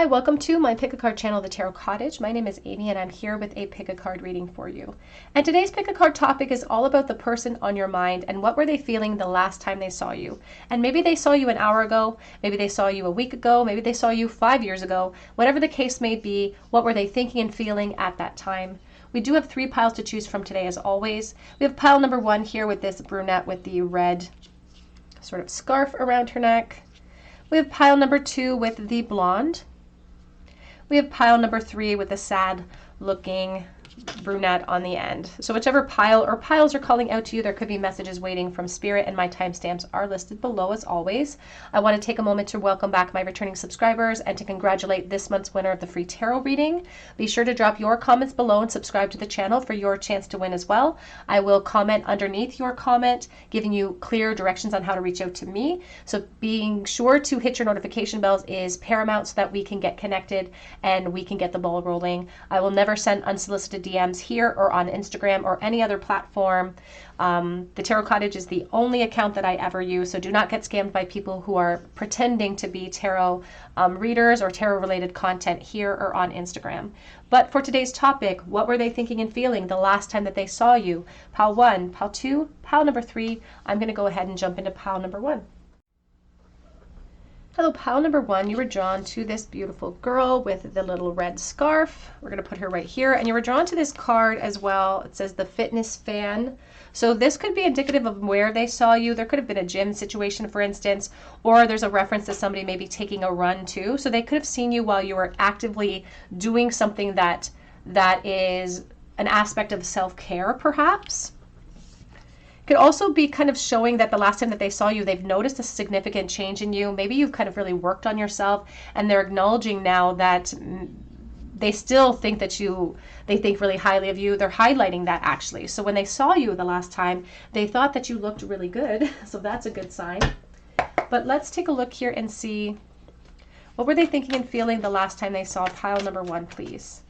Hi, welcome to my pick a card channel, the Tarot Cottage. My name is Amy and I'm here with a pick a card reading for you. And today's pick a card topic is all about the person on your mind and what were they feeling the last time they saw you. And maybe they saw you an hour ago, maybe they saw you a week ago, maybe they saw you 5 years ago. Whatever the case may be, what were they thinking and feeling at that time? We do have 3 piles to choose from today as always. We have pile number 1 here with this brunette with the red sort of scarf around her neck. We have pile number 2 with the blonde. We have pile number 3 with the sad looking brunette on the end. So whichever pile or piles are calling out to you, there could be messages waiting from Spirit, and my timestamps are listed below as always. I want to take a moment to welcome back my returning subscribers and to congratulate this month's winner of the free tarot reading. Be sure to drop your comments below and subscribe to the channel for your chance to win as well. I will comment underneath your comment, giving you clear directions on how to reach out to me. So being sure to hit your notification bells is paramount so that we can get connected and we can get the ball rolling. I will never send unsolicited DMs here or on Instagram or any other platform. The Tarot Cottage is the only account that I ever use, so do not get scammed by people who are pretending to be tarot readers or tarot related content here or on Instagram. But for today's topic, what were they thinking and feeling the last time that they saw you? Pile 1, pile 2, pile number 3. I'm going to go ahead and jump into pile number 1. Hello, pile number 1, you were drawn to this beautiful girl with the little red scarf. We're going to put her right here. And you were drawn to this card as well. It says the fitness fan. So this could be indicative of where they saw you. There could have been a gym situation, for instance, or there's a reference to somebody maybe taking a run too. So they could have seen you while you were actively doing something that is an aspect of self-care, perhaps. Could also be kind of showing that the last time that they saw you, they've noticed a significant change in you. Maybe you've kind of really worked on yourself and they're acknowledging now that they still think that they think really highly of you. They're highlighting that actually. So when they saw you the last time, they thought that you looked really good. So that's a good sign. But let's take a look here and see what were they thinking and feeling the last time they saw pile number 1, please.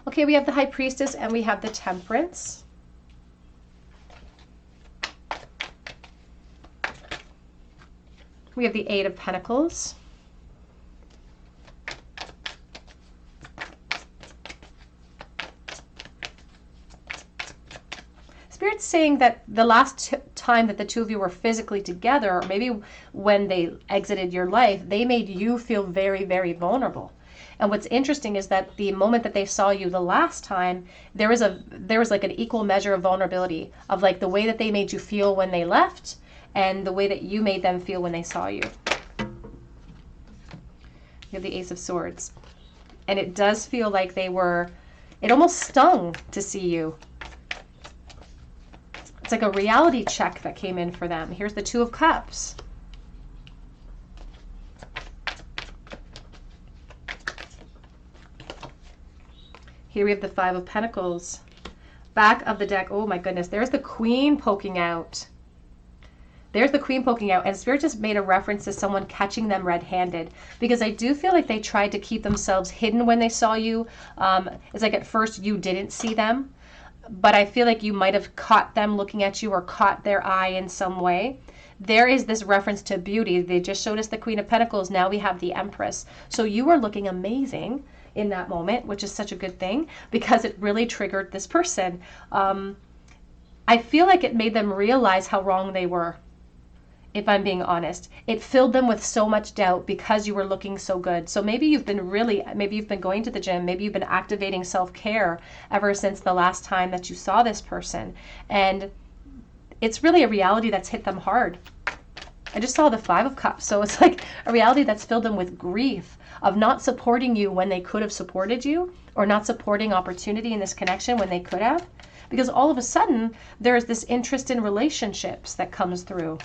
Okay, we have the High Priestess and we have the Temperance. We have the 8 of Pentacles. Spirit's saying that the last time that the two of you were physically together, or maybe when they exited your life, they made you feel very, very vulnerable. And what's interesting is that the moment that they saw you the last time, there was like an equal measure of vulnerability of like the way that they made you feel when they left and the way that you made them feel when they saw you. You have the Ace of Swords. And it does feel like it almost stung to see you. It's like a reality check that came in for them. Here's the 2 of Cups. Here we have the 5 of Pentacles. Back of the deck, oh my goodness, there's the Queen poking out. There's the Queen poking out, and Spirit just made a reference to someone catching them red-handed, because I do feel like they tried to keep themselves hidden when they saw you. It's like at first you didn't see them, but I feel like you might have caught them looking at you or caught their eye in some way. There is this reference to beauty. They just showed us the Queen of Pentacles. Now we have the Empress. So you were looking amazing in that moment, which is such a good thing because it really triggered this person. I feel like it made them realize how wrong they were, if I'm being honest. It filled them with so much doubt because you were looking so good. So maybe you've been going to the gym, maybe you've been activating self-care ever since the last time that you saw this person. And it's really a reality that's hit them hard. I just saw the 5 of Cups. So it's like a reality that's filled them with grief of not supporting you when they could have supported you, or not supporting opportunity in this connection when they could have. Because all of a sudden, there's this interest in relationships that comes through.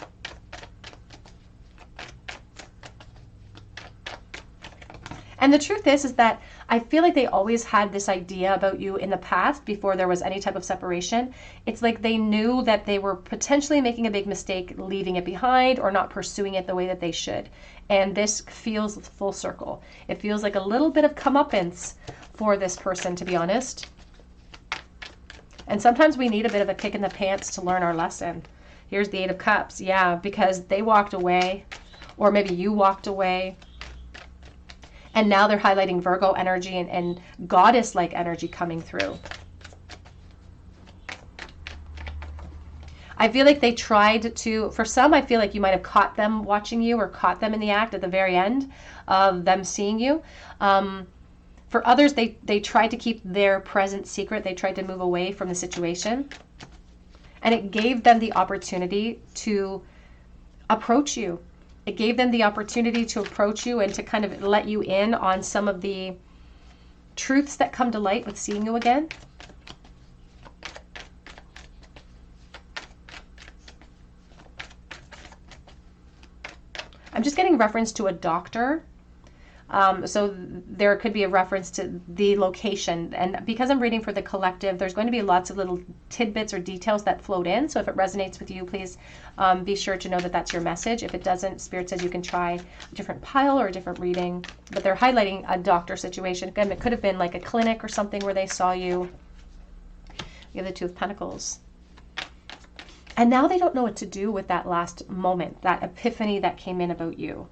And the truth is that I feel like they always had this idea about you in the past before there was any type of separation. It's like they knew that they were potentially making a big mistake leaving it behind or not pursuing it the way that they should. And this feels full circle. It feels like a little bit of comeuppance for this person, to be honest. And sometimes we need a bit of a kick in the pants to learn our lesson. Here's the Eight of Cups. Yeah, because they walked away, or maybe you walked away. And now they're highlighting Virgo energy and goddess-like energy coming through. I feel like they tried to, for some, I feel like you might have caught them watching you or caught them in the act at the very end of them seeing you. For others, they tried to keep their presence secret. They tried to move away from the situation. And it gave them the opportunity to approach you. It gave them the opportunity to approach you and to kind of let you in on some of the truths that come to light with seeing you again. I'm just getting reference to a doctor. So there could be a reference to the location. And because I'm reading for the collective, there's going to be lots of little tidbits or details that float in. So if it resonates with you, please be sure to know that that's your message. If it doesn't, Spirit says you can try a different pile or a different reading. But they're highlighting a doctor situation. Again, it could have been like a clinic or something where they saw you. You have the Two of Pentacles. And now they don't know what to do with that last moment, that epiphany that came in about you.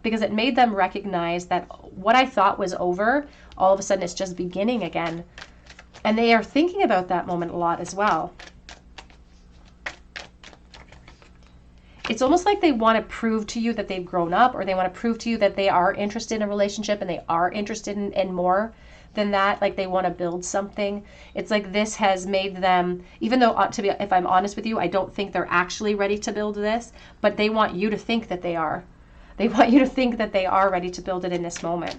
Because it made them recognize that what I thought was over, all of a sudden it's just beginning again. And they are thinking about that moment a lot as well. It's almost like they want to prove to you that they've grown up, or they want to prove to you that they are interested in a relationship and they are interested in more than that. Like they want to build something. It's like this has made them, even though, if I'm honest with you, I don't think they're actually ready to build this, but they want you to think that they are. They want you to think that they are ready to build it in this moment.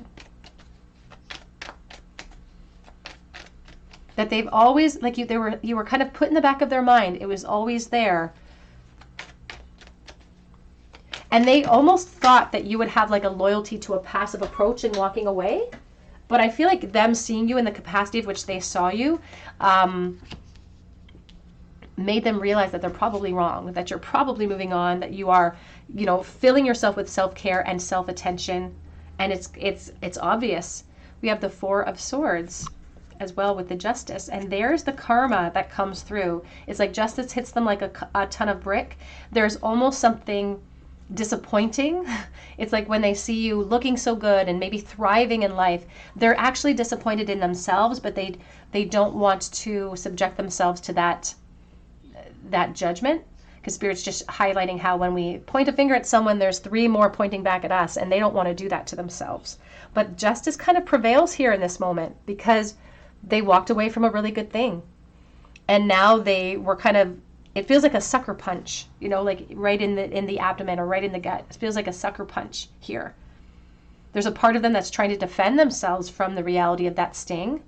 That they've always, like you were kind of put in the back of their mind. It was always there. And they almost thought that you would have like a loyalty to a passive approach in walking away. But I feel like them seeing you in the capacity of which they saw you made them realize that they're probably wrong, that you're probably moving on, that you are, you know, filling yourself with self-care and self-attention. And it's obvious. We have the Four of Swords as well with the Justice. And there's the karma that comes through. It's like justice hits them like a ton of brick. There's almost something disappointing. It's like when they see you looking so good and maybe thriving in life, they're actually disappointed in themselves, but they don't want to subject themselves to that judgment, because Spirit's just highlighting how when we point a finger at someone, there's three more pointing back at us, and they don't want to do that to themselves. But justice kind of prevails here in this moment because they walked away from a really good thing, and now they were kind of, it feels like a sucker punch, you know, like right in the abdomen or right in the gut. It feels like a sucker punch here. There's a part of them that's trying to defend themselves from the reality of that sting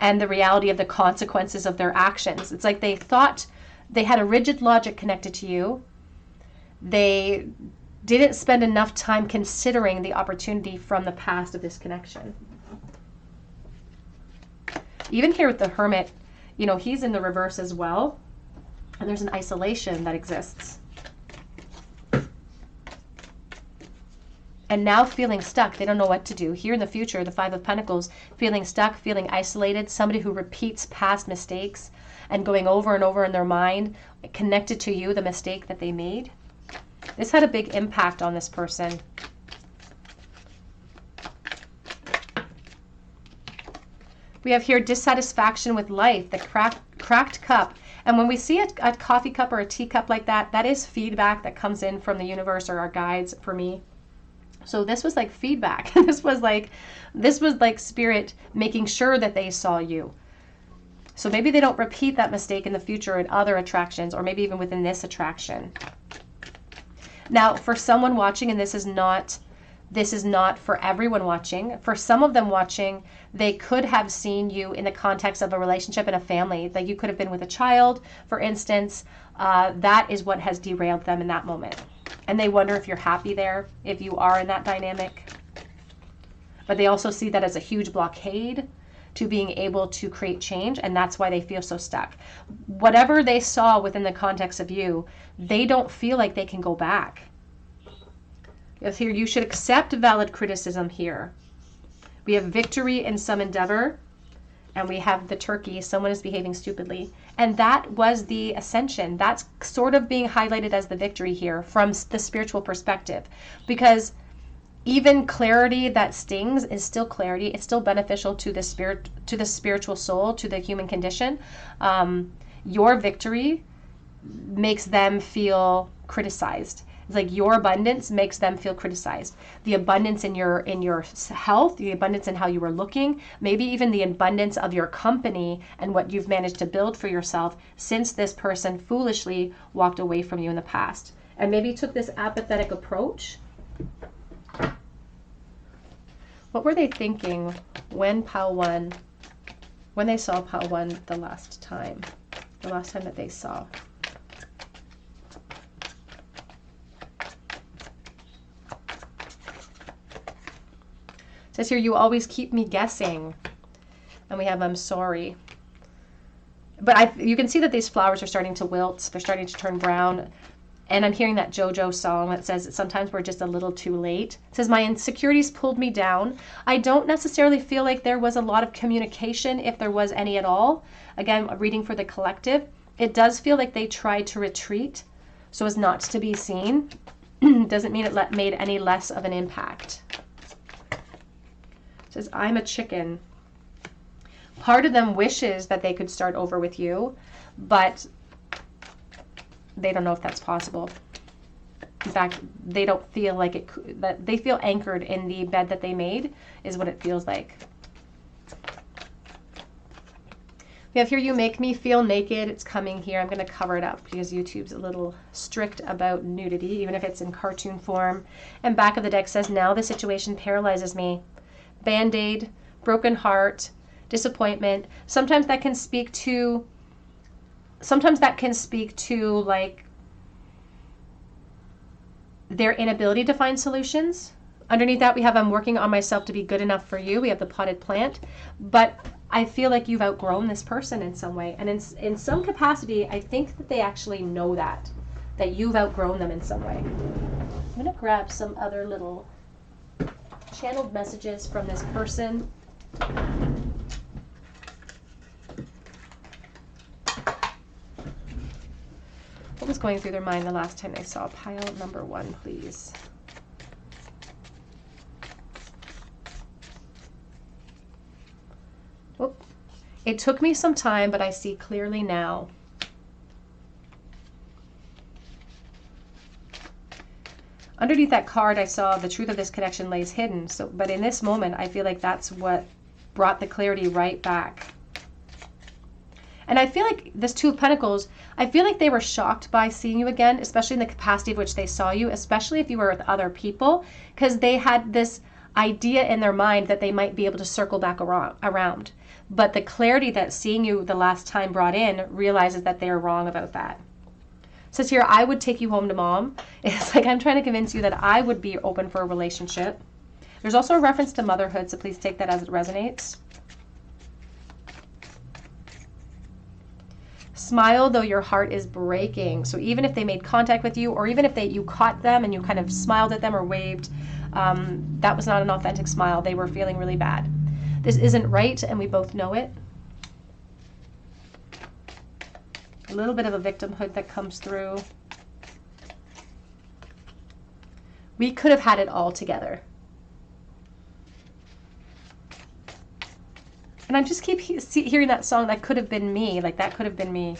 and the reality of the consequences of their actions. It's like they thought they had a rigid logic connected to you. They didn't spend enough time considering the opportunity from the past of this connection. Even here with the Hermit, you know, he's in the reverse as well. And there's an isolation that exists. And now feeling stuck, they don't know what to do. Here in the future, the Five of Pentacles, feeling stuck, feeling isolated, somebody who repeats past mistakes and going over and over in their mind, connected to you, the mistake that they made. This had a big impact on this person. We have here dissatisfaction with life, the cracked cup. And when we see a coffee cup or a teacup like that, that is feedback that comes in from the universe or our guides for me. So this was like feedback. This was like Spirit making sure that they saw you. So maybe they don't repeat that mistake in the future in other attractions, or maybe even within this attraction. Now, for someone watching, and this is not for everyone watching. For some of them watching, they could have seen you in the context of a relationship and a family. That you could have been with a child, for instance. That is what has derailed them in that moment. And they wonder if you're happy there, if you are in that dynamic. But they also see that as a huge blockade to being able to create change, and that's why they feel so stuck. Whatever they saw within the context of you, they don't feel like they can go back. Here, you should accept valid criticism here. We have victory in some endeavor, And we have the turkey, someone is behaving stupidly. And that was the ascension. That's sort of being highlighted as the victory here from the spiritual perspective. Because even clarity that stings is still clarity. It's still beneficial to the spirit, to the spiritual soul, to the human condition. Your victory makes them feel criticized. It's like your abundance makes them feel criticized. The abundance in your health, the abundance in how you were looking, maybe even the abundance of your company and what you've managed to build for yourself since this person foolishly walked away from you in the past. And maybe took this apathetic approach. What were they thinking when they saw Pile 1 the last time that they saw? It says here, you always keep me guessing. And we have, I'm sorry. But you can see that these flowers are starting to wilt. They're starting to turn brown. And I'm hearing that JoJo song that says that sometimes we're just a little too late. It says, my insecurities pulled me down. I don't necessarily feel like there was a lot of communication, if there was any at all. Again, a reading for the collective. It does feel like they tried to retreat so as not to be seen. Doesn't mean it made any less of an impact. It says, I'm a chicken. Part of them wishes that they could start over with you, but they don't know if that's possible. In fact, they don't feel like it could, that they feel anchored in the bed that they made is what it feels like. We have here, you make me feel naked. It's coming here. I'm going to cover it up because YouTube's a little strict about nudity, even if it's in cartoon form. And back of the deck says, now the situation paralyzes me. Band-aid, broken heart, disappointment. Sometimes that can speak to like their inability to find solutions. Underneath that we have, I'm working on myself to be good enough for you. We have the potted plant. But I feel like you've outgrown this person in some way. And in some capacity, I think that they actually know that you've outgrown them in some way. I'm going to grab some other little channeled messages from this person. What was going through their mind the last time they saw pile number 1, please? Oh, it took me some time, but I see clearly now. Underneath that card, I saw the truth of this connection lays hidden. So, but in this moment, I feel like that's what brought the clarity right back. And I feel like this Two of Pentacles, I feel like they were shocked by seeing you again, especially in the capacity of which they saw you, especially if you were with other people, because they had this idea in their mind that they might be able to circle back around. But the clarity that seeing you the last time brought in realizes that they are wrong about that. It says here, I would take you home to mom. It's like I'm trying to convince you that I would be open for a relationship. There's also a reference to motherhood, so please take that as it resonates. Smile though your heart is breaking. So even if they made contact with you, or even if you caught them and you kind of smiled at them or waved, that was not an authentic smile. They were feeling really bad. This isn't right, and we both know it. A little bit of a victimhood that comes through. We could have had it all together. And I just keep hearing that song, that could have been me, like that could have been me.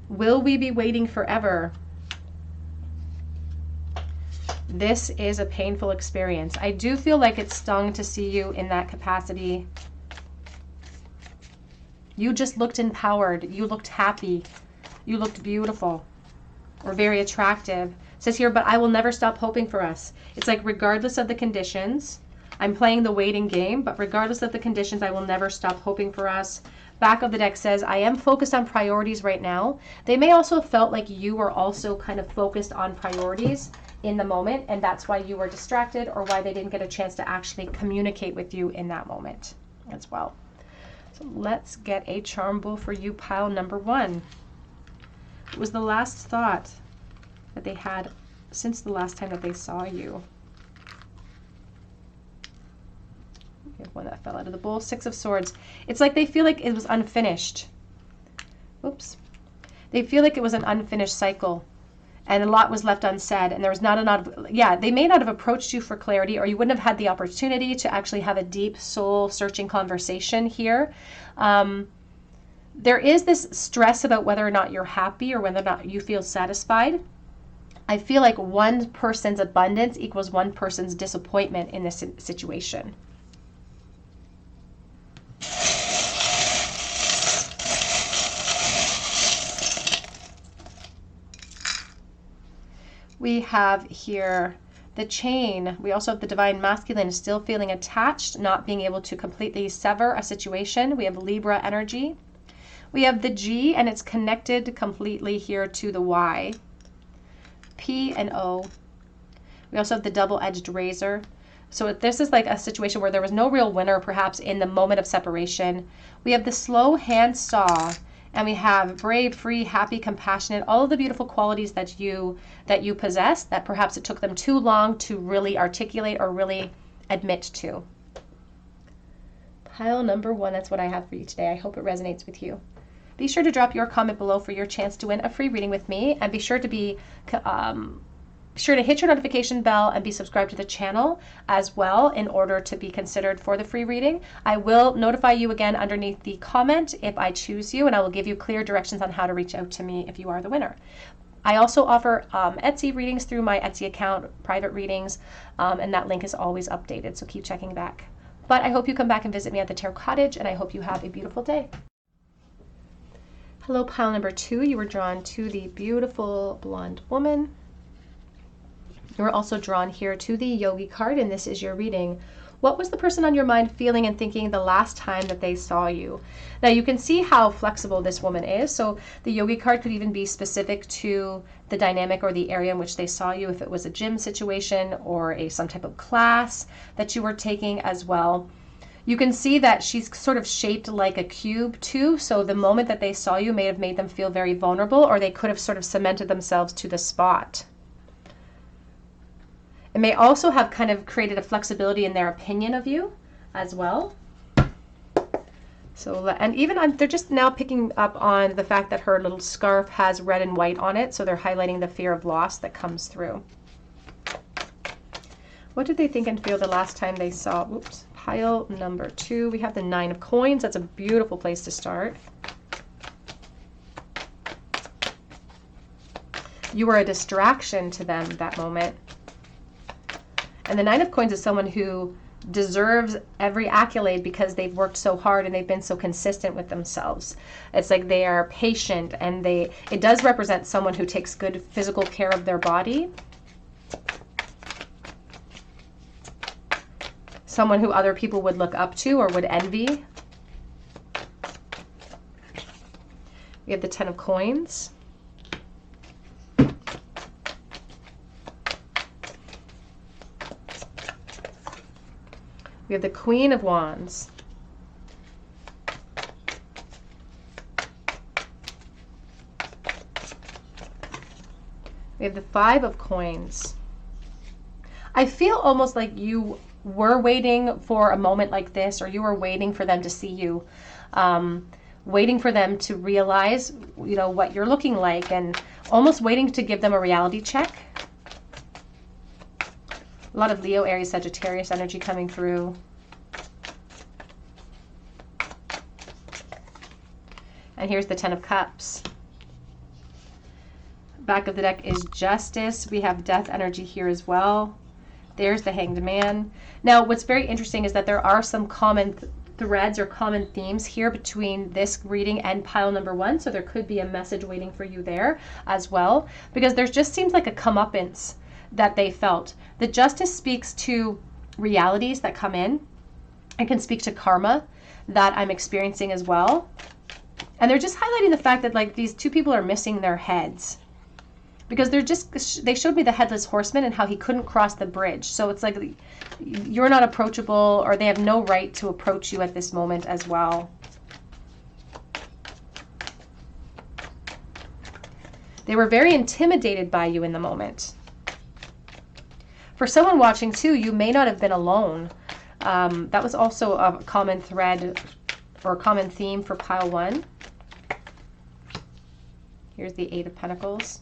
Will we be waiting forever? This is a painful experience. I do feel like it stung to see you in that capacity. You just looked empowered. You looked happy. You looked beautiful or very attractive. It says here, but I will never stop hoping for us. It's like regardless of the conditions, I'm playing the waiting game, but regardless of the conditions, I will never stop hoping for us. Back of the deck says, I am focused on priorities right now. They may also have felt like you were also kind of focused on priorities in the moment, and that's why you were distracted or why they didn't get a chance to actually communicate with you in that moment as well. So let's get a charm bull for you, pile number 1. It was the last thought that they had since the last time that they saw you. We have one that fell out of the bowl. Six of Swords. It's like they feel like it was unfinished. Oops. They feel like it was an unfinished cycle and a lot was left unsaid, and there was not enough. Yeah, they may not have approached you for clarity, or you wouldn't have had the opportunity to actually have a deep soul searching conversation here. There is this stress about whether or not you're happy or whether or not you feel satisfied. I feel like one person's abundance equals one person's disappointment in this situation. We have here the Chain. We also have the Divine Masculine, still feeling attached, not being able to completely sever a situation. We have Libra energy. We have the G, and it's connected completely here to the Y. P and O. We also have the double-edged razor. So this is like a situation where there was no real winner, perhaps, in the moment of separation. We have the slow hand saw, and we have brave, free, happy, compassionate, all of the beautiful qualities that you possess, that perhaps it took them too long to really articulate or really admit to. Pile number 1, that's what I have for you today. I hope it resonates with you. Be sure to drop your comment below for your chance to win a free reading with me, and be sure to hit your notification bell and be subscribed to the channel as well in order to be considered for the free reading. I will notify you again underneath the comment if I choose you, and I will give you clear directions on how to reach out to me if you are the winner. I also offer Etsy readings through my Etsy account, private readings, and that link is always updated, so keep checking back. But I hope you come back and visit me at the Tarot Cottage, and I hope you have a beautiful day. Hello, pile number 2. You were drawn to the beautiful blonde woman. You were also drawn here to the Yogi card, and this is your reading. What was the person on your mind feeling and thinking the last time that they saw you? Now you can see how flexible this woman is. So the Yogi card could even be specific to the dynamic or the area in which they saw you, if it was a gym situation or some type of class that you were taking as well. You can see that she's sort of shaped like a cube too, so the moment that they saw you may have made them feel very vulnerable, or they could have sort of cemented themselves to the spot. It may also have kind of created a flexibility in their opinion of you as well. So, and even they're just now picking up on the fact that her little scarf has red and white on it, so they're highlighting the fear of loss that comes through. What did they think and feel the last time they saw, oops, pile number 2, we have the 9 of Coins. That's a beautiful place to start. You were a distraction to them that moment. And the 9 of Coins is someone who deserves every accolade because they've worked so hard and they've been so consistent with themselves. It's like they are patient, and it does represent someone who takes good physical care of their body. Someone who other people would look up to or would envy. We have the 10 of Coins. We have the Queen of Wands. We have the 5 of Coins. I feel almost like you were waiting for a moment like this, or you were waiting for them to see you, waiting for them to realize, what you're looking like, and almost waiting to give them a reality check. A lot of Leo, Aries, Sagittarius energy coming through. And here's the 10 of Cups. Back of the deck is Justice. We have Death energy here as well. There's the Hanged Man. Now, what's very interesting is that there are some common threads or common themes here between this reading and pile number 1. So there could be a message waiting for you there as well, because there just seems like a comeuppance that they felt. The Justice speaks to realities that come in. It can speak to karma that I'm experiencing as well. And they're just highlighting the fact that like these two people are missing their heads, because they showed me the headless horseman and how he couldn't cross the bridge. So it's like you're not approachable, or they have no right to approach you at this moment as well. They were very intimidated by you in the moment. For someone watching too, you may not have been alone. That was also a common thread or a common theme for pile 1. Here's the 8 of Pentacles.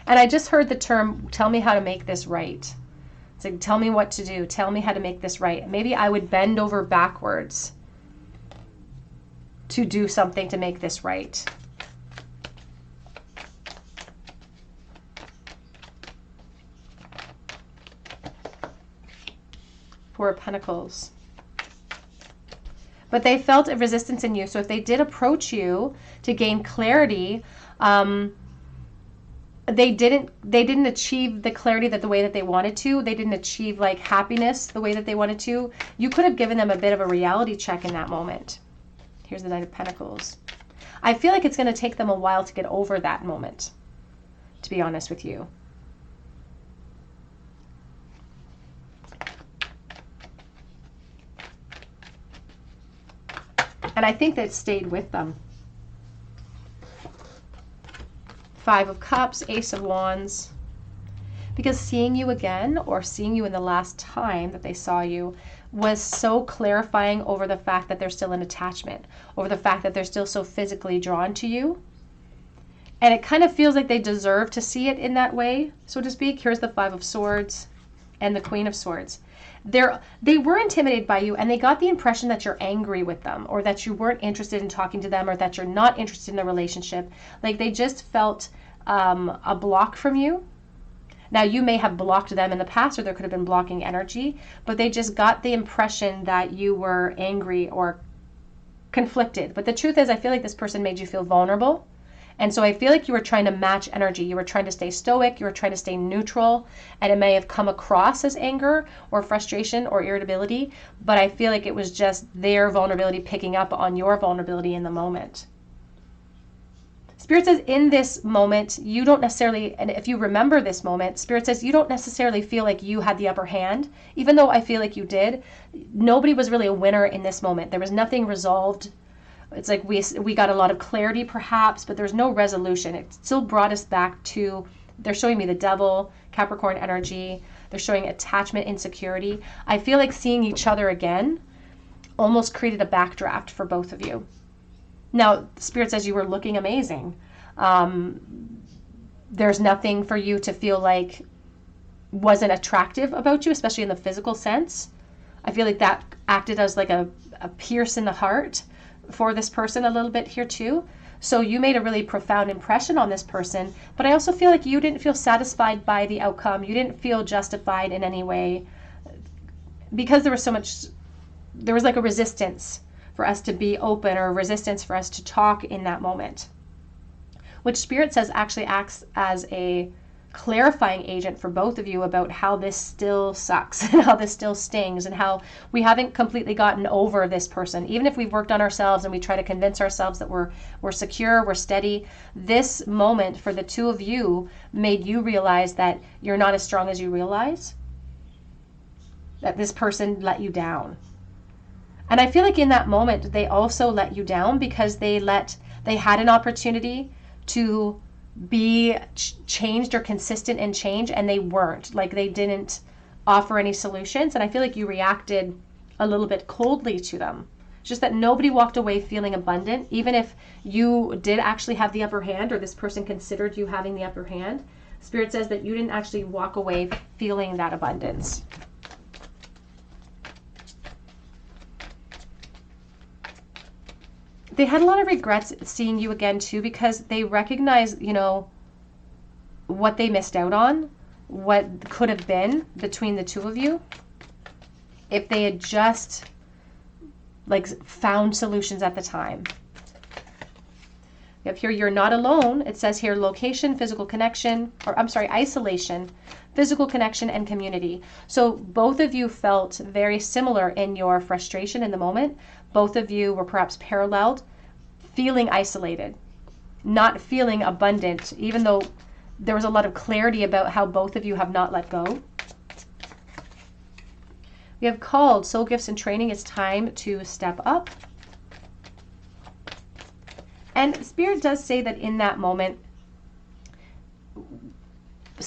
And I just heard the term, tell me how to make this right. It's like, tell me what to do. Tell me how to make this right. Maybe I would bend over backwards to do something to make this right. Four of Pentacles. But they felt a resistance in you. So if they did approach you to gain clarity, they didn't achieve the clarity that the way that they wanted to. They didn't achieve like happiness the way that they wanted to. You could have given them a bit of a reality check in that moment. Here's the Knight of Pentacles. I feel like it's going to take them a while to get over that moment, to be honest with you. And I think that stayed with them. Five of Cups, Ace of Wands. Because seeing you again, or seeing you in the last time that they saw you, was so clarifying over the fact that there's still an attachment, over the fact that they're still so physically drawn to you. And it kind of feels like they deserve to see it in that way, so to speak. Here's the Five of Swords and the Queen of Swords. They were intimidated by you, and they got the impression that you're angry with them, or that you weren't interested in talking to them, or that you're not interested in the relationship. Like they just felt a block from you. Now, you may have blocked them in the past, or there could have been blocking energy, but they just got the impression that you were angry or conflicted. But the truth is, I feel like this person made you feel vulnerable. And so I feel like you were trying to match energy. You were trying to stay stoic. You were trying to stay neutral. And it may have come across as anger or frustration or irritability. But I feel like it was just their vulnerability picking up on your vulnerability in the moment. Spirit says in this moment, you don't necessarily, and if you remember this moment, Spirit says you don't necessarily feel like you had the upper hand, even though I feel like you did. Nobody was really a winner in this moment. There was nothing resolved. It's like we got a lot of clarity perhaps, but there's no resolution. It still brought us back to, they're showing me the Devil, Capricorn energy. They're showing attachment, insecurity. I feel like seeing each other again almost created a backdraft for both of you. Now, Spirit says you were looking amazing. There's nothing for you to feel like wasn't attractive about you, especially in the physical sense. I feel like that acted as like a pierce in the heart for this person a little bit here too. So you made a really profound impression on this person, but I also feel like you didn't feel satisfied by the outcome. You didn't feel justified in any way because there was so much, there was like a resistance for us to be open, or resistance for us to talk in that moment, which Spirit says actually acts as a clarifying agent for both of you about how this still sucks and how this still stings and how we haven't completely gotten over this person. Even if we've worked on ourselves and we try to convince ourselves that we're secure, we're steady, this moment for the two of you made you realize that you're not as strong as you realize, that this person let you down. And I feel like in that moment, they also let you down because they had an opportunity to be changed or consistent in change, and they weren't. Like they didn't offer any solutions. And I feel like you reacted a little bit coldly to them. It's just that nobody walked away feeling abundant, even if you did actually have the upper hand, or this person considered you having the upper hand. Spirit says that you didn't actually walk away feeling that abundance. They had a lot of regrets seeing you again too, because they recognize, you know, what they missed out on, what could have been between the two of you if they had just like found solutions at the time. We have here, you're not alone. It says here, location, physical connection, or I'm sorry, isolation, physical connection, and community. So both of you felt very similar in your frustration in the moment. Both of you were perhaps paralleled, feeling isolated, not feeling abundant, even though there was a lot of clarity about how both of you have not let go. We have called, soul gifts and training. It's time to step up. And Spirit does say that in that moment,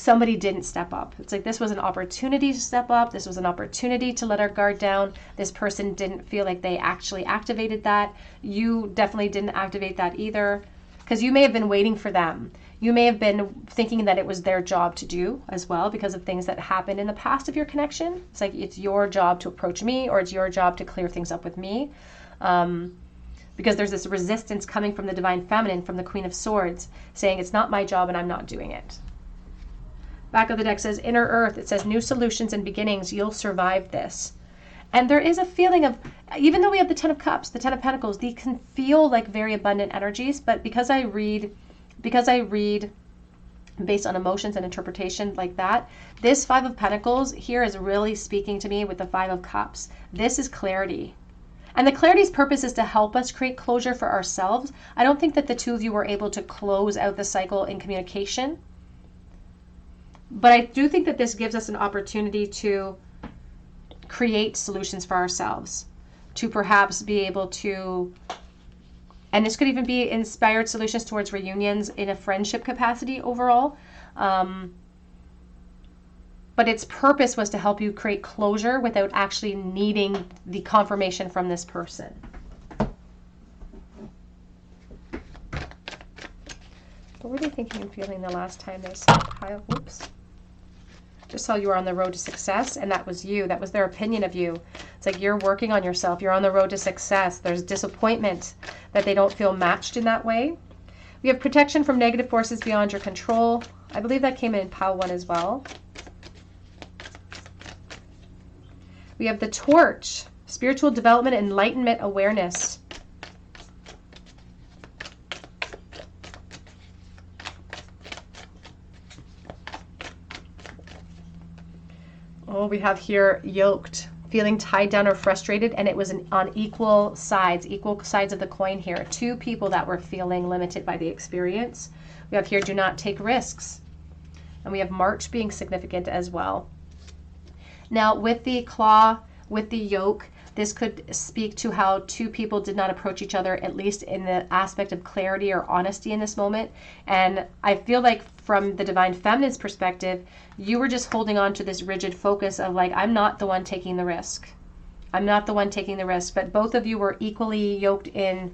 somebody didn't step up. It's like this was an opportunity to step up. This was an opportunity to let our guard down. This person didn't feel like they actually activated that. You definitely didn't activate that either, because you may have been waiting for them. You may have been thinking that it was their job to do as well because of things that happened in the past of your connection. It's like it's your job to approach me, or it's your job to clear things up with me. Because there's this resistance coming from the Divine Feminine, from the Queen of Swords, saying it's not my job and I'm not doing it. Back of the deck says Inner Earth. It says new solutions and beginnings. You'll survive this. And there is a feeling of, even though we have the Ten of Cups, the Ten of Pentacles, these can feel like very abundant energies, but because I read based on emotions and interpretation like that, this Five of Pentacles here is really speaking to me with the Five of Cups. This is clarity. And the clarity's purpose is to help us create closure for ourselves. I don't think that the two of you were able to close out the cycle in communication. But I do think that this gives us an opportunity to create solutions for ourselves, to perhaps be able to, and this could even be inspired solutions towards reunions in a friendship capacity overall. But its purpose was to help you create closure without actually needing the confirmation from this person. What were they thinking and feeling the last time they saw Kyle? Whoops. Just saw you were on the road to success, and that was you. That was their opinion of you. It's like you're working on yourself. You're on the road to success. There's disappointment that they don't feel matched in that way. We have protection from negative forces beyond your control. I believe that came in pile 1 as well. We have the Torch, spiritual development, enlightenment, awareness. Oh, we have here yoked, feeling tied down or frustrated, and it was on equal sides of the coin here. Two people that were feeling limited by the experience. We have here do not take risks. And we have March being significant as well. Now, with the claw, with the yoke, this could speak to how two people did not approach each other, at least in the aspect of clarity or honesty in this moment. And I feel like from the Divine Feminine's perspective, you were just holding on to this rigid focus of like, I'm not the one taking the risk. I'm not the one taking the risk. But both of you were equally yoked in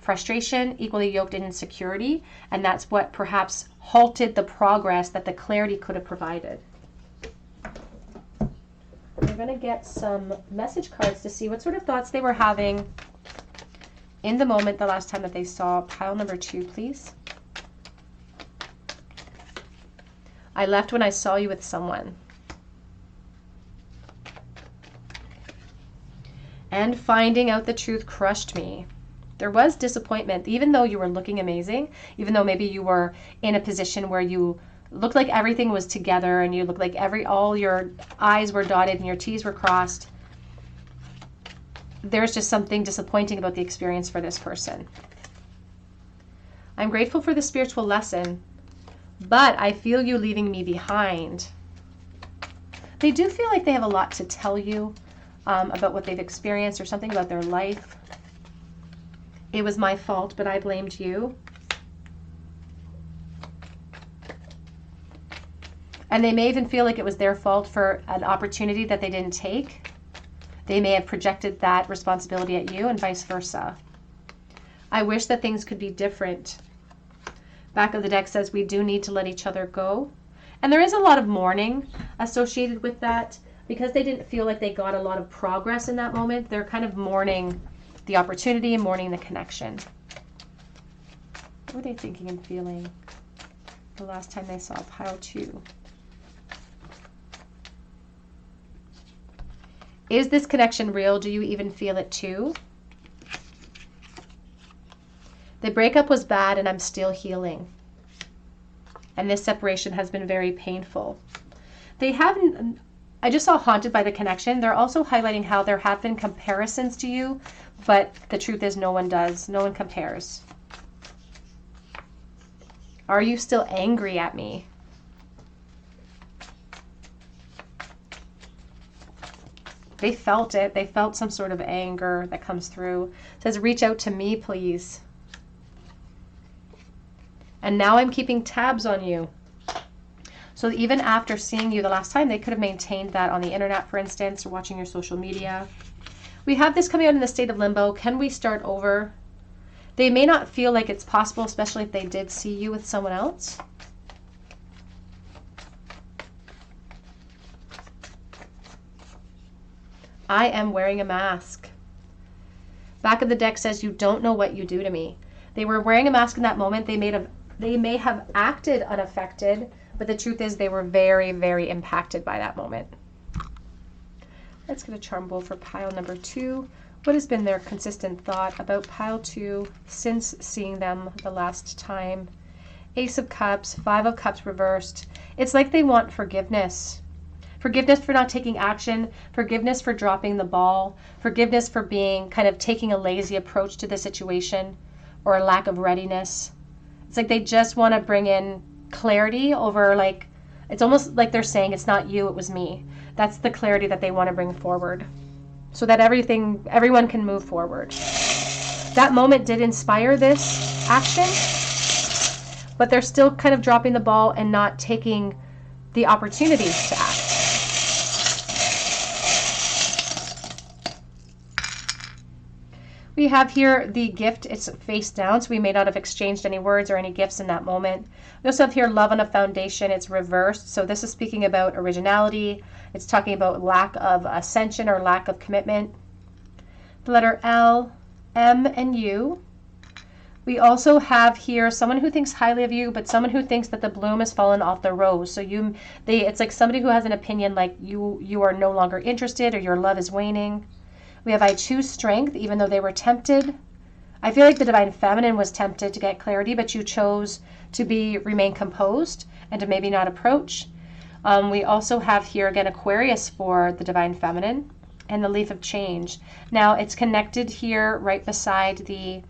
frustration, equally yoked in insecurity. And that's what perhaps halted the progress that the clarity could have provided. We're going to get some message cards to see what sort of thoughts they were having in the moment the last time that they saw pile number 2, please. I left when I saw you with someone. And finding out the truth crushed me. There was disappointment, even though you were looking amazing, even though maybe you were in a position where you looked like everything was together and you looked like all your I's were dotted and your T's were crossed. There's just something disappointing about the experience for this person. I'm grateful for the spiritual lesson, but I feel you leaving me behind. They do feel like they have a lot to tell you about what they've experienced or something about their life. It was my fault, but I blamed you. And they may even feel like it was their fault for an opportunity that they didn't take. They may have projected that responsibility at you and vice versa. I wish that things could be different. Back of the deck says we do need to let each other go. And there is a lot of mourning associated with that because they didn't feel like they got a lot of progress in that moment. They're kind of mourning the opportunity and mourning the connection. What were they thinking and feeling the last time they saw pile 2? Is this connection real? Do you even feel it too? The breakup was bad and I'm still healing. And this separation has been very painful. I just saw haunted by the connection. They're also highlighting how there have been comparisons to you, but the truth is no one does. No one compares. Are you still angry at me? They felt it. They felt some sort of anger that comes through. It says, reach out to me, please. And now I'm keeping tabs on you. So even after seeing you the last time, they could have maintained that on the internet, for instance, or watching your social media. We have this coming out in the state of limbo. Can we start over? They may not feel like it's possible, especially if they did see you with someone else. I am wearing a mask. Back of the deck says, you don't know what you do to me. They were wearing a mask in that moment. They may have acted unaffected, but the truth is they were very, very impacted by that moment. Let's get a charm bowl for pile number 2. What has been their consistent thought about pile 2 since seeing them the last time? Ace of Cups, 5 of Cups reversed. It's like they want forgiveness. Forgiveness for not taking action, forgiveness for dropping the ball, forgiveness for being kind of taking a lazy approach to the situation or a lack of readiness. It's like they just want to bring in clarity over, like, it's almost like they're saying it's not you, it was me. That's the clarity that they want to bring forward so that everyone can move forward. That moment did inspire this action, but they're still kind of dropping the ball and not taking the opportunities to act. We have here the gift, it's face down, so we may not have exchanged any words or any gifts in that moment. We also have here love on a foundation, it's reversed, so this is speaking about originality. It's talking about lack of ascension or lack of commitment. The letter L, M, and U. We also have here someone who thinks highly of you, but someone who thinks that the bloom has fallen off the rose. So it's like somebody who has an opinion like you are no longer interested or your love is waning. We have I choose strength, even though they were tempted. I feel like the Divine Feminine was tempted to get clarity, but you chose to remain composed and to maybe not approach. We also have here again Aquarius for the Divine Feminine and the Leaf of Change. Now it's connected here right beside the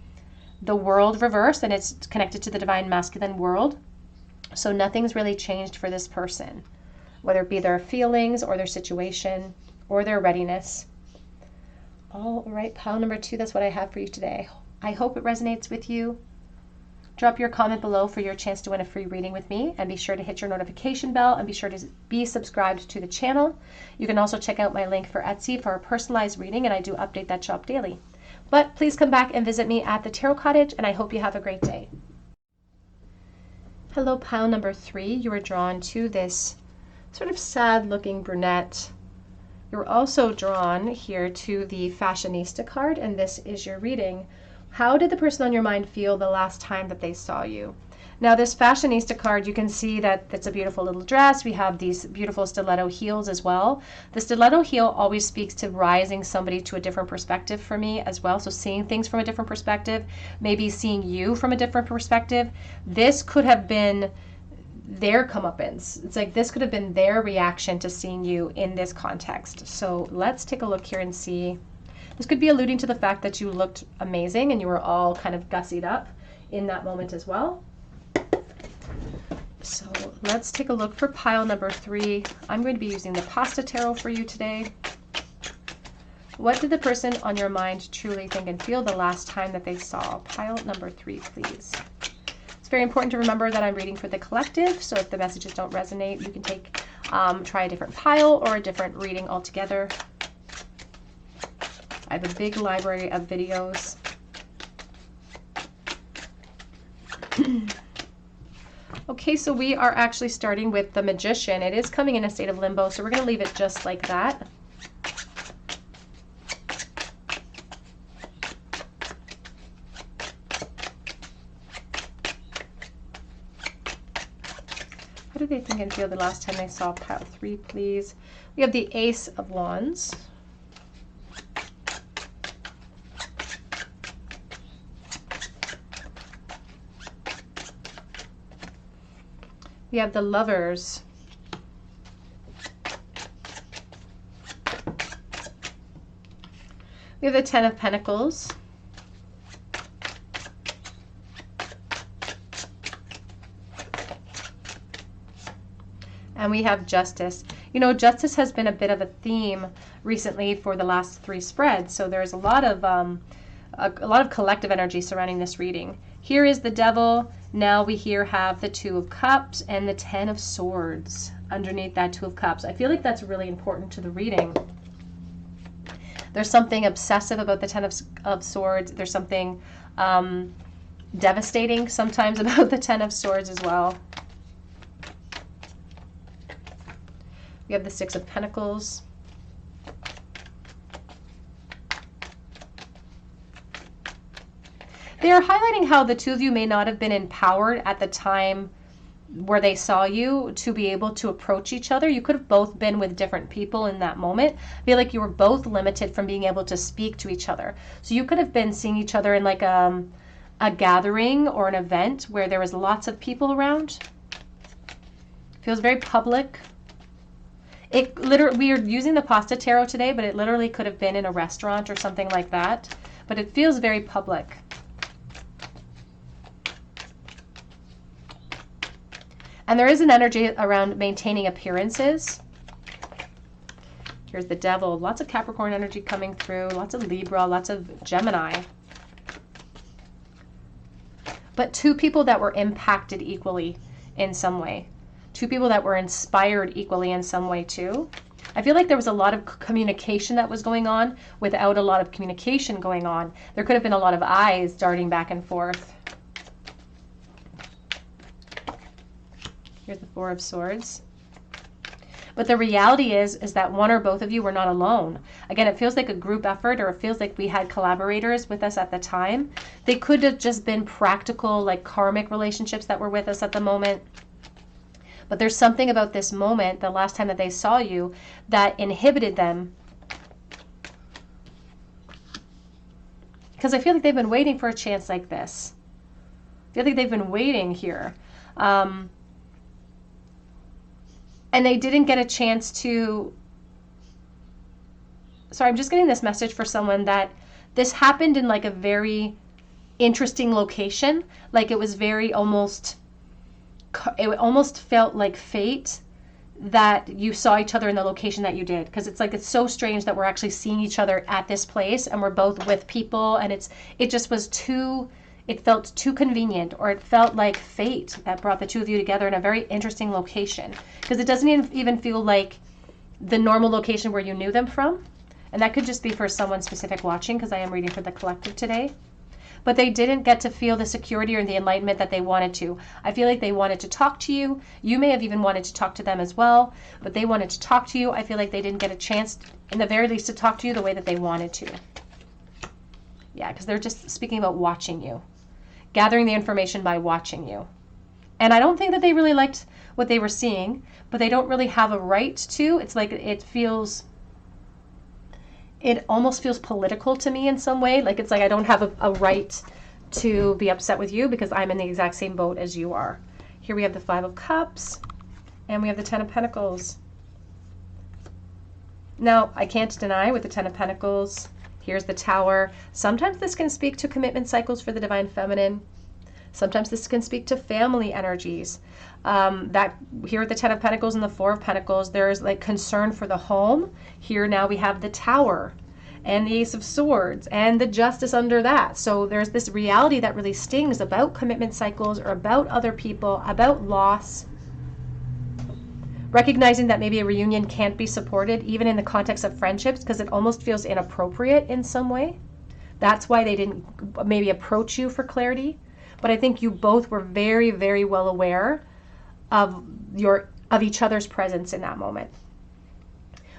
World reverse, and it's connected to the Divine Masculine World. So nothing's really changed for this person, whether it be their feelings or their situation or their readiness. All right, pile number 2, that's what I have for you today. I hope it resonates with you. Drop your comment below for your chance to win a free reading with me, and be sure to hit your notification bell and be sure to be subscribed to the channel. You can also check out my link for Etsy for a personalized reading, and I do update that shop daily. But please come back and visit me at the Tarot Cottage, and I hope you have a great day. Hello, pile number 3. You were drawn to this sort of sad-looking brunette. You're also drawn here to the Fashionista card, and this is your reading. How did the person on your mind feel the last time that they saw you? Now this Fashionista card, you can see that it's a beautiful little dress. We have these beautiful stiletto heels as well. The stiletto heel always speaks to rising somebody to a different perspective for me as well. So seeing things from a different perspective, maybe seeing you from a different perspective. This could have been their comeuppance. It's like this could have been their reaction to seeing you in this context. So let's take a look here and see. This could be alluding to the fact that you looked amazing and you were all kind of gussied up in that moment as well. So let's take a look for pile number 3. I'm going to be using the Pasta Tarot for you today. What did the person on your mind truly think and feel the last time that they saw? Pile number 3, please. It's very important to remember that I'm reading for the collective, so if the messages don't resonate, you can try a different pile or a different reading altogether. I have a big library of videos. Okay, so we are actually starting with the Magician. It is coming in a state of limbo, so we're going to leave it just like that. How do they think and feel the last time they saw pile 3, please? We have the Ace of Wands. We have the Lovers. We have the Ten of Pentacles. And we have Justice. You know, justice has been a bit of a theme recently for the last 3 spreads. So there's a lot of a lot of collective energy surrounding this reading. Here is the Devil. Now we here have the Two of Cups and the Ten of Swords underneath that Two of Cups. I feel like that's really important to the reading. There's something obsessive about the Ten of Swords. There's something devastating sometimes about the Ten of Swords as well. We have the Six of Pentacles. They are highlighting how the two of you may not have been empowered at the time where they saw you to be able to approach each other. You could have both been with different people in that moment. I feel like you were both limited from being able to speak to each other. So you could have been seeing each other in like a gathering or an event where there was lots of people around. Feels very public. It literally, we are using the pasta tarot today, but it literally could have been in a restaurant or something like that. But it feels very public. And there is an energy around maintaining appearances. Here's the Devil. Lots of Capricorn energy coming through. Lots of Libra. Lots of Gemini. But two people that were impacted equally in some way. Two people that were inspired equally in some way too. I feel like there was a lot of communication that was going on without a lot of communication going on. There could have been a lot of eyes darting back and forth. Here's the Four of Swords. But the reality is that one or both of you were not alone. Again, it feels like a group effort, or it feels like we had collaborators with us at the time. They could have just been practical, like karmic relationships that were with us at the moment. But there's something about this moment, the last time that they saw you, that inhibited them. Because I feel like they've been waiting for a chance like this. I feel like they've been waiting here. And they didn't get a chance to... Sorry, I'm just getting this message for someone that this happened in like a very interesting location. Like it was very almost... It almost felt like fate that you saw each other in the location that you did. Because it's like, it's so strange that we're actually seeing each other at this place and we're both with people. And it just was too... It felt too convenient, or it felt like fate that brought the two of you together in a very interesting location. Because it doesn't even feel like the normal location where you knew them from. And that could just be for someone specific watching, because I am reading for the collective today. But they didn't get to feel the security or the enlightenment that they wanted to. I feel like they wanted to talk to you. You may have even wanted to talk to them as well, but they wanted to talk to you. I feel like they didn't get a chance, in the very least, to talk to you the way that they wanted to. Yeah, because they're just speaking about watching you. Gathering the information by watching you. And I don't think that they really liked what they were seeing, but they don't really have a right to. It's like it almost feels political to me in some way. Like it's like I don't have a right to be upset with you because I'm in the exact same boat as you are. Here we have the Five of Cups and we have the Ten of Pentacles. Now, I can't deny with the Ten of Pentacles, here's the Tower. Sometimes this can speak to commitment cycles for the Divine Feminine. Sometimes this can speak to family energies. That here at the Ten of Pentacles and the Four of Pentacles, there's like concern for the home. Here now we have the Tower and the Ace of Swords and the Justice under that. So there's this reality that really stings about commitment cycles or about other people, about loss. Recognizing that maybe a reunion can't be supported, even in the context of friendships, because it almost feels inappropriate in some way. That's why they didn't maybe approach you for clarity. But I think you both were very, very well aware of each other's presence in that moment.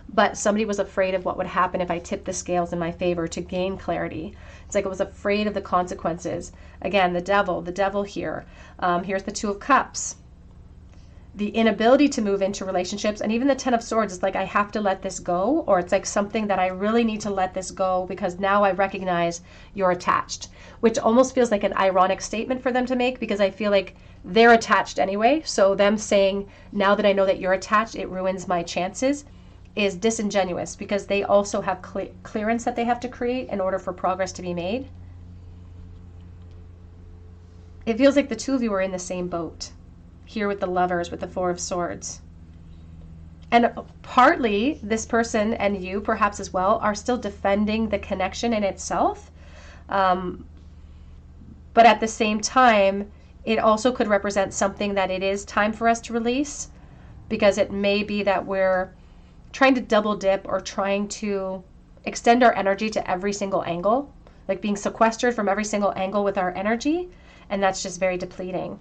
But somebody was afraid of what would happen if I tipped the scales in my favor to gain clarity. It's like it was afraid of the consequences. Again, the devil here. Here's the Two of Cups. The inability to move into relationships, and even the Ten of Swords is like, I have to let this go, or it's like something that I really need to let this go because now I recognize you're attached, which almost feels like an ironic statement for them to make because I feel like they're attached anyway. So them saying, now that I know that you're attached, it ruins my chances, is disingenuous because they also have clearance that they have to create in order for progress to be made. It feels like the two of you are in the same boat. Here with the Lovers, with the Four of Swords. And partly this person and you perhaps as well are still defending the connection in itself. But at the same time, it also could represent something that it is time for us to release, because it may be that we're trying to double dip or trying to extend our energy to every single angle, like being sequestered from every single angle with our energy, and that's just very depleting.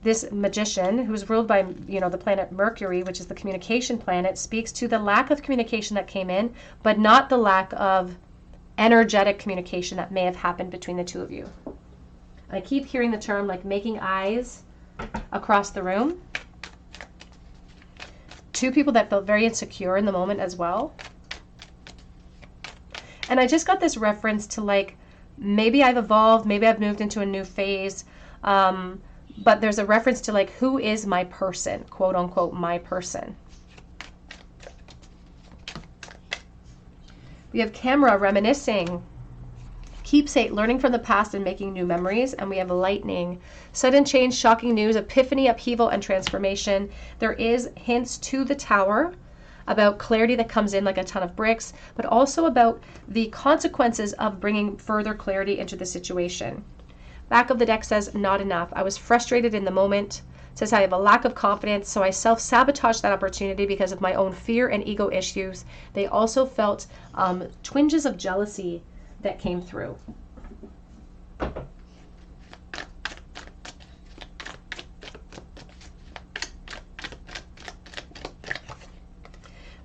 This magician, who's ruled by, the planet Mercury, which is the communication planet, speaks to the lack of communication that came in, but not the lack of energetic communication that may have happened between the two of you. I keep hearing the term like making eyes across the room. Two people that felt very insecure in the moment as well. And I just got this reference to like, maybe I've evolved, maybe I've moved into a new phase, but there's a reference to like, who is my person, quote unquote, my person. We have camera, reminiscing, keepsake, learning from the past and making new memories. And we have lightning, sudden change, shocking news, epiphany, upheaval, and transformation. There is hints to the Tower about clarity that comes in like a ton of bricks, but also about the consequences of bringing further clarity into the situation. Back of the deck says, not enough. I was frustrated in the moment. Says I have a lack of confidence, so I self-sabotaged that opportunity because of my own fear and ego issues. They also felt twinges of jealousy that came through.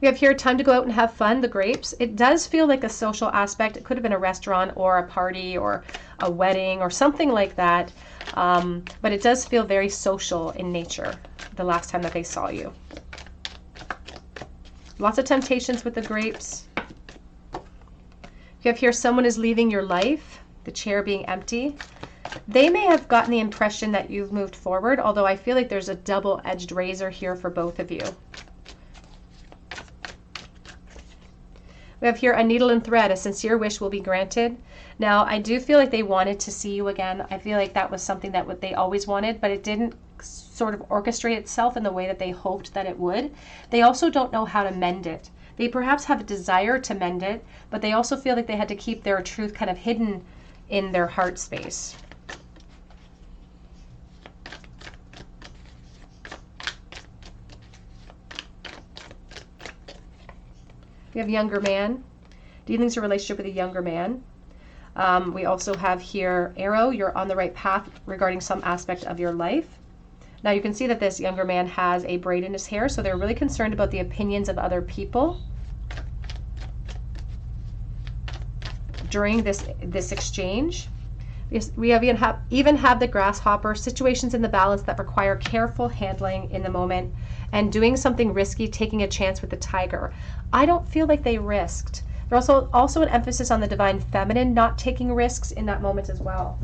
We have here time to go out and have fun, the grapes. It does feel like a social aspect. It could have been a restaurant or a party or a wedding or something like that. But it does feel very social in nature the last time that they saw you. Lots of temptations with the grapes. You have here someone is leaving your life, the chair being empty. They may have gotten the impression that you've moved forward, although I feel like there's a double-edged razor here for both of you. We have here a needle and thread, a sincere wish will be granted. Now, I do feel like they wanted to see you again. I feel like that was something that they always wanted, but it didn't sort of orchestrate itself in the way that they hoped that it would. They also don't know how to mend it. They perhaps have a desire to mend it, but they also feel like they had to keep their truth kind of hidden in their heart space. We have younger man. Dealings a relationship with a younger man. We also have here arrow. You're on the right path regarding some aspect of your life. Now you can see that this younger man has a braid in his hair, so they're really concerned about the opinions of other people during this exchange. We have even have the grasshopper, situations in the balance that require careful handling in the moment, and doing something risky, taking a chance with the tiger. I don't feel like they risked. There's also an emphasis on the divine feminine, not taking risks in that moment as well.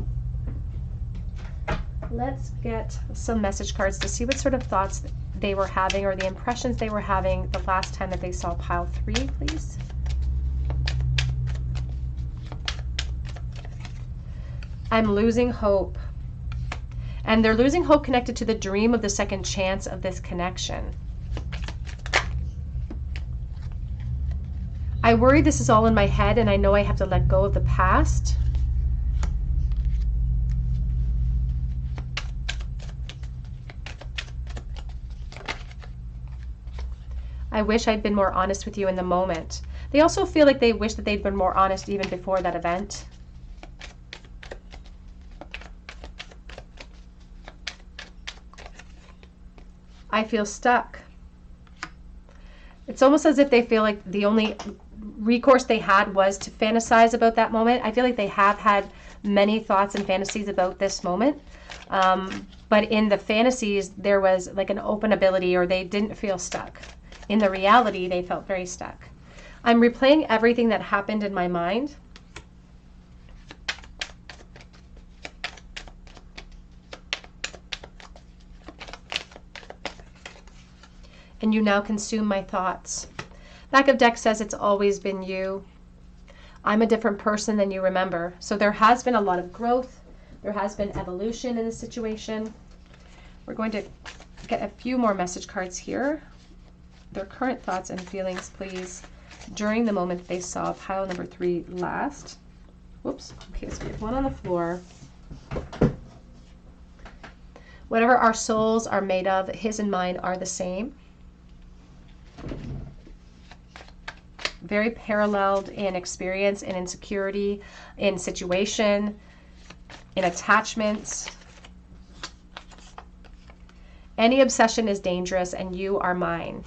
Let's get some message cards to see what sort of thoughts they were having or the impressions they were having the last time that they saw pile 3, please. I'm losing hope. And they're losing hope connected to the dream of the second chance of this connection. I worry this is all in my head, and I know I have to let go of the past. I wish I'd been more honest with you in the moment. They also feel like they wish that they'd been more honest even before that event. I feel stuck. It's almost as if they feel like the only recourse they had was to fantasize about that moment. I feel like they have had many thoughts and fantasies about this moment. But in the fantasies, there was like an open ability, or they didn't feel stuck. In the reality, they felt very stuck. I'm replaying everything that happened in my mind. And you now consume my thoughts. Back of deck says it's always been you. I'm a different person than you remember. So there has been a lot of growth. There has been evolution in the situation. We're going to get a few more message cards here. Their current thoughts and feelings, please, during the moment they saw pile number 3 last. Whoops. Okay, so we have one on the floor. Whatever our souls are made of, his and mine are the same. Very paralleled in experience, in insecurity, in situation, in attachments. Any obsession is dangerous, and you are mine.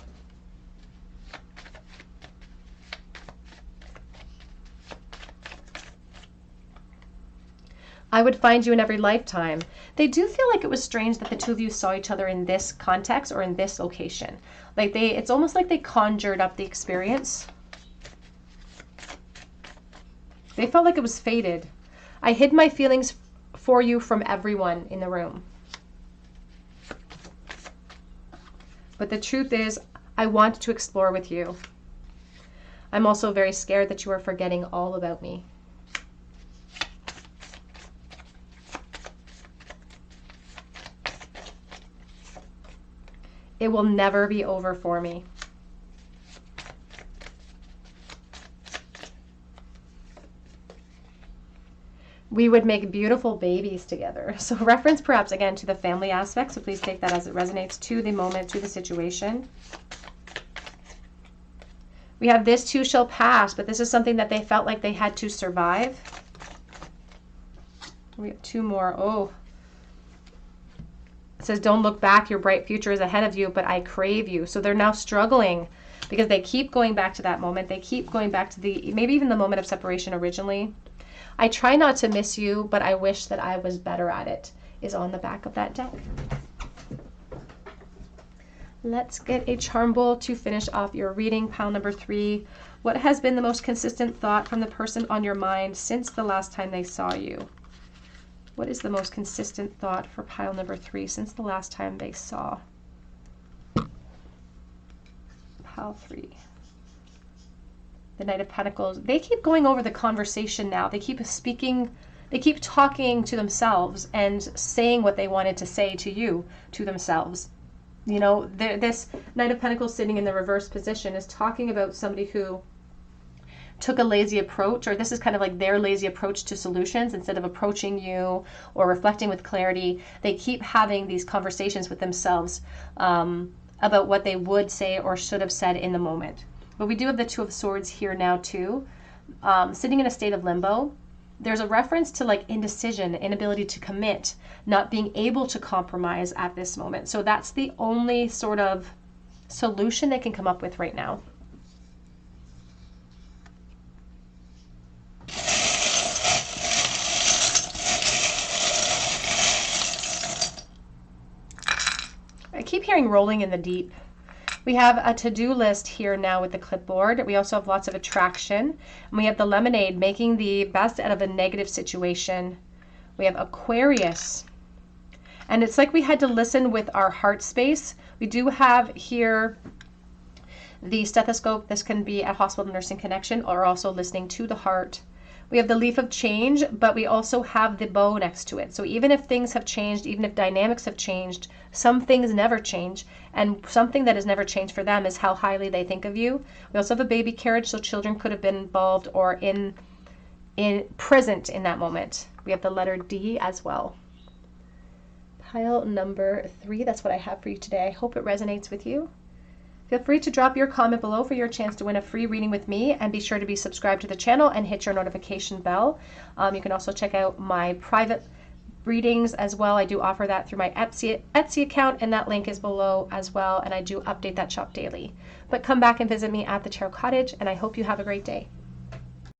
I would find you in every lifetime. They do feel like it was strange that the two of you saw each other in this context or in this location. Like it's almost like they conjured up the experience. They felt like it was fated. I hid my feelings for you from everyone in the room. But the truth is, I want to explore with you. I'm also very scared that you are forgetting all about me. It will never be over for me. We would make beautiful babies together. So reference perhaps again to the family aspect. So please take that as it resonates to the moment, to the situation. We have this too shall pass, but this is something that they felt like they had to survive. We have two more. Oh. It says, don't look back, your bright future is ahead of you, but I crave you. So they're now struggling because they keep going back to that moment. They keep going back to maybe even the moment of separation originally. I try not to miss you, but I wish that I was better at it, is on the back of that deck. Let's get a charm bowl to finish off your reading. Pile number 3. What has been the most consistent thought from the person on your mind since the last time they saw you? What is the most consistent thought for pile number 3 since the last time they saw? Pile 3. The Knight of Pentacles. They keep going over the conversation now. They keep speaking, they keep talking to themselves and saying what they wanted to say to you, to themselves. You know, this Knight of Pentacles sitting in the reverse position is talking about somebody who took a lazy approach, or this is kind of like their lazy approach to solutions. Instead of approaching you or reflecting with clarity, they keep having these conversations with themselves about what they would say or should have said in the moment. But we do have the Two of Swords here now too, sitting in a state of limbo. There's a reference to like indecision, inability to commit, not being able to compromise at this moment. So that's the only sort of solution they can come up with right now. I keep hearing rolling in the deep. We have a to-do list here now with the clipboard. We also have lots of attraction. And we have the lemonade, making the best out of a negative situation. We have Aquarius. And it's like we had to listen with our heart space. We do have here the stethoscope. This can be at Hospital Nursing Connection or also listening to the heart. We have the leaf of change, but we also have the bow next to it. So even if things have changed, even if dynamics have changed, some things never change. And something that has never changed for them is how highly they think of you. We also have a baby carriage, so children could have been involved or in present in that moment. We have the letter D as well. Pile number 3, that's what I have for you today. I hope it resonates with you. Feel free to drop your comment below for your chance to win a free reading with me, and be sure to be subscribed to the channel and hit your notification bell. You can also check out my private readings as well. I do offer that through my Etsy account, and that link is below as well, and I do update that shop daily. But come back and visit me at the Tarot Cottage, and I hope you have a great day.